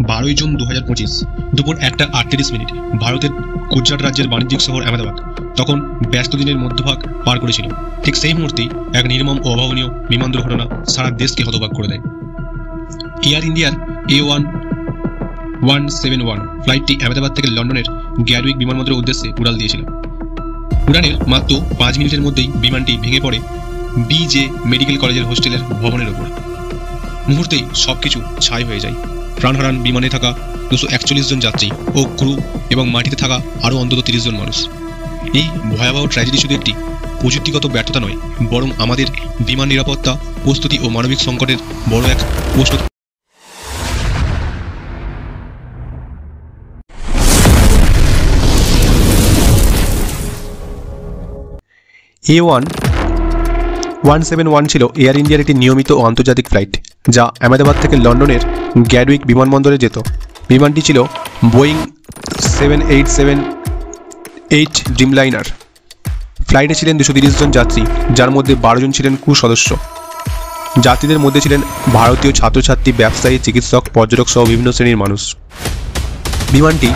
12 June 2025 দুপুর 1:38 ভারতের গুজরাট রাজ্যের বাণিজ্যিক শহর আহমেদাবাদ তখন ব্যস্ত দিনের মধ্যভাগ পার করেছিল। ঠিক সেই মুহূর্তেই এক নির্মম ও অভাবনীয় বিমান দুর্ঘটনা সারা দেশকে হতবাক করে দেয়। এয়ার ইন্ডিয়ার A171 ফ্লাইটটি আহমেদাবাদ থেকে লন্ডনের গ্যাটউইক বিমানবন্দরের উদ্দেশ্যে উড়াল দিয়েছিল। উড়ানের মাত্র 5 মিনিটের মধ্যেই বিমানটি ভেঙে পড়ে BJ মেডিকেল কলেজের হোস্টেলের ভবনের ওপর। মুহূর্তেই সবকিছু ছাই হয়ে যায়। প্রাণ হারান বিমানে থাকা 241 জন যাত্রী ও ক্রু এবং মাটিতে থাকা আরও অন্তত 30 জন মানুষ। এই ভয়াবহ ট্র্যাজেডি শুধু একটি প্রযুক্তিগত ব্যর্থতা নয়, বরং আমাদের বিমান নিরাপত্তা, প্রস্তুতি ও মানবিক সংকটের বড় এক প্রশ্ন। A171 ছিল এয়ার ইন্ডিয়ার একটি নিয়মিত ও আন্তর্জাতিক ফ্লাইট, যা আহমেদাবাদ থেকে লন্ডনের গ্যাটউইক বিমানবন্দরে যেত। বিমানটি ছিল বোয়িং 787-8 ড্রিমলাইনার। ফ্লাইটে ছিলেন 230 জন যাত্রী, যার মধ্যে 12 জন ছিলেন ক্রু সদস্য। যাত্রীদের মধ্যে ছিলেন ভারতীয় ছাত্রছাত্রী, ব্যবসায়ী, চিকিৎসক, পর্যটক সহ বিভিন্ন শ্রেণীর মানুষ। বিমানটি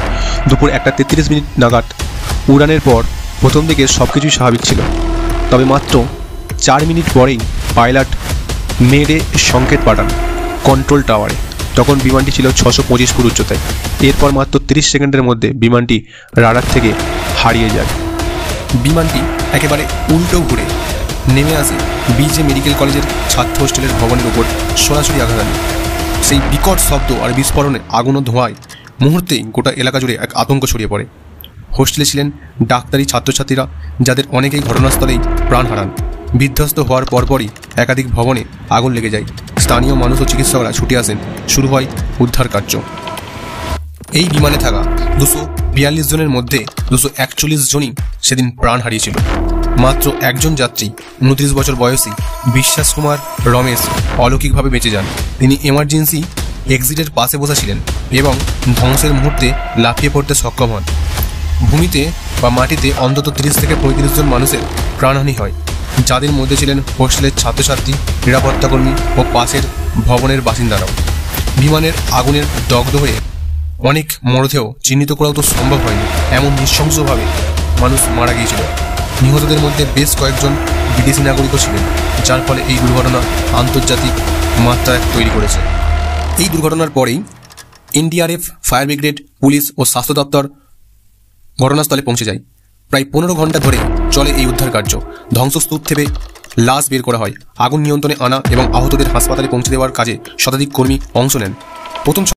দুপুর 1:33 নাগাদ উড়ানের পর প্রথম দিকে সবকিছুই স্বাভাবিক ছিল, তবে মাত্র 4 মিনিট পরেই পাইলট মেডে সংকেত পাঠান কন্ট্রোল টাওয়ারে। তখন বিমানটি ছিল 625 ফুট উচ্চতায়। এরপর মাত্র 30 সেকেন্ডের মধ্যে বিমানটি রাডার থেকে হারিয়ে যায়। বিমানটি একেবারে উল্টো ঘুরে নেমে আসে BJ মেডিকেল কলেজের ছাত্র হোস্টেলের ভবনের উপর সরাসরি আঘাত আনে। সেই বিকট শব্দ আর বিস্ফোরণে আগুন ও ধোঁয়ায় মুহূর্তেই গোটা এলাকা জুড়ে এক আতঙ্ক ছড়িয়ে পড়ে। হোস্টেলে ছিলেন ডাক্তারি ছাত্রছাত্রীরা, যাদের অনেকেই ঘটনাস্থলেই প্রাণ হারান। বিধ্বস্ত হওয়ার পরপরই একাধিক ভবনে আগুন লেগে যায়। স্থানীয় মানুষ ও চিকিৎসকরা ছুটে আসেন। শুরু হয় উদ্ধার কার্য। এই বিমানে থাকা 242 জনের মধ্যে 241 জনই সেদিন প্রাণ হারিয়েছিল। মাত্র একজন যাত্রী, 29 বছর বয়সী বিশ্বাস কুমার রমেশ, অলৌকিকভাবে বেঁচে যান। তিনি এমার্জেন্সি এক্সিটের পাশে বসা ছিলেন এবং ধ্বংসের মুহূর্তে লাফিয়ে পড়তে সক্ষম হন। ভূমিতে বা মাটিতে অন্তত 30 থেকে 35 জন মানুষের প্রাণহানি হয়, যাদের মধ্যে ছিলেন হোস্টেলের ছাত্রছাত্রী, নিরাপত্তাকর্মী ও পাশের ভবনের বাসিন্দারাও। বিমানের আগুনের দগ্ধ হয়ে অনেক মরদেহ চিহ্নিত করাও তো সম্ভব হয়নি, এমন নৃশংসভাবে মানুষ মারা গিয়েছিল। নিহতদের মধ্যে বেশ কয়েকজন বিদেশি নাগরিকও ছিলেন, যার ফলে এই দুর্ঘটনা আন্তর্জাতিক মাত্রা তৈরি করেছে। এই দুর্ঘটনার পরেই NDRF, ফায়ার ব্রিগেড, পুলিশ ও স্বাস্থ্য দপ্তর ঘটনাস্থলে পৌঁছে যায়। প্রায় 15 ঘন্টা ধরে চলে এই উদ্ধার কার্য। ধ্বংসস্তূপ থেকে লাশ বের করা হয়, আগুন নিয়ন্ত্রণে আনা এবং আহতদের হাসপাতালে পৌঁছে দেওয়ার কাজে শতাধিক কর্মী অংশ নেন। প্রথম